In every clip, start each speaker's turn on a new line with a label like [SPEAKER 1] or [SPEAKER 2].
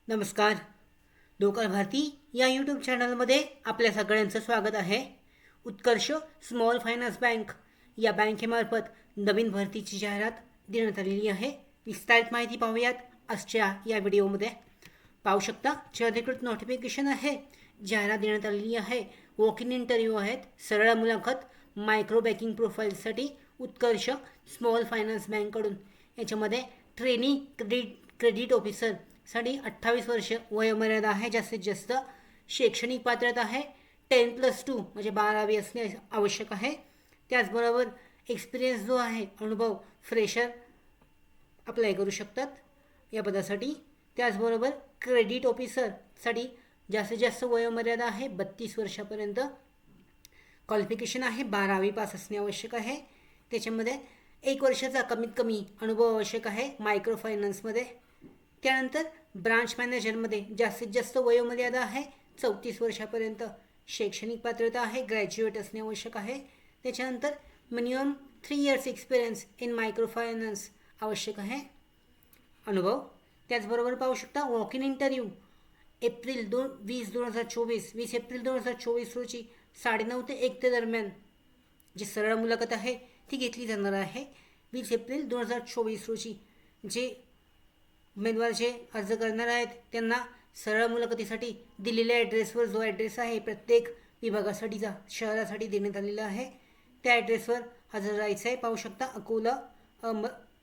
[SPEAKER 1] नमस्कार. लोकल भारती या यूट्यूब चॅनलमध्ये आपल्या सगळ्यांचं स्वागत आहे. उत्कर्ष स्मॉल फायनान्स बँक या बँकेमार्फत नवीन भरतीची जाहिरात देण्यात आलेली आहे. विस्तारित माहिती पाहूयात आजच्या या व्हिडिओमध्ये. पाहू शकता जे अधिकृत नोटिफिकेशन आहे, जाहिरात देण्यात आलेली आहे. वॉक इन इंटरव्ह्यू आहेत, सरळ मुलाखत, मायक्रो बँकिंग प्रोफाईलसाठी उत्कर्ष स्मॉल फायनान्स बँककडून. याच्यामध्ये ट्रेनिंग क्रेडिट ऑफिसर साठी 28 वर्ष वयोमर्यादा आहे. जास्तीत जास्त शैक्षणिक पात्रता आहे 10+2 म्हणजे 12वी असणे आवश्यक आहे. त्याचबरोबर एक्सपिरियन्स जो आहे, अनुभव, फ्रेशर अप्लाय करू शकतात या पदासाठी. त्याचबरोबर क्रेडिट ऑफिसरसाठी जास्तीत जास्त वयोमर्यादा आहे 32 वर्षापर्यंत. क्वालिफिकेशन आहे 12वी पास असणे आवश्यक आहे. त्याच्यामध्ये 1 वर्षाचा कमीत कमी अनुभव आवश्यक आहे मायक्रो फायनान्समध्ये. त्यानंतर ब्रांच मॅनेजरमध्ये जास्तीत जास्त वयोमर्यादा आहे 34 वर्षापर्यंत. शैक्षणिक पात्रता आहे ग्रॅज्युएट असणे आवश्यक आहे. त्याच्यानंतर minimum 3 years experience in micro finance आवश्यक आहे अनुभव. त्याचबरोबर पाहू शकता walk in interview April 2024 20 April 2024 रोजी 9:30 ते 1 दरम्यान जी सरळ मुलाखत आहे ती घेतली जाणार आहे. 20 एप्रिल 2024 रोजी जे उमेदवार जे अर्ज करणार आहेत त्यांना सरळ मुलाखतीसाठी दिलेल्या ॲड्रेसवर, जो ॲड्रेस आहे प्रत्येक विभागासाठीचा शहरासाठी देण्यात आलेला आहे, त्या ॲड्रेसवर हजर राहायचं आहे. पाहू शकता अकोला,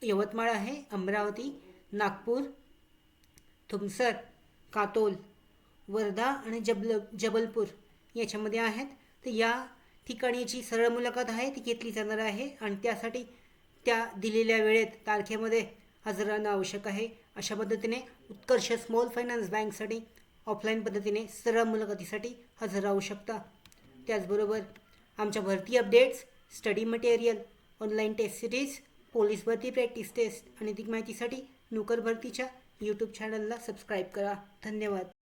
[SPEAKER 1] यवतमाळ आहे, अमरावती, नागपूर, तुमसर, कातोल, वर्धा आणि जबलपूर याच्यामध्ये आहेत. तर या ठिकाणी जी सरळ मुलाखत आहे ती घेतली जाणार आहे आणि त्यासाठी त्या दिलेल्या वेळेत तारखेमध्ये हजर राहणं आवश्यक आहे. अशा पद्धतीने उत्कर्ष स्मॉल फायनान्स बँकसाठी ऑफलाईन पद्धतीने सरळ मुलाखतीसाठी हजर राहू शकता. त्याचबरोबर आमच्या भरती updates, study material, online test series, police भरती प्रॅक्टिस टेस्ट आणि अधिक माहितीसाठी नोकर भरतीच्या यूट्यूब चॅनलला सबस्क्राईब करा. धन्यवाद.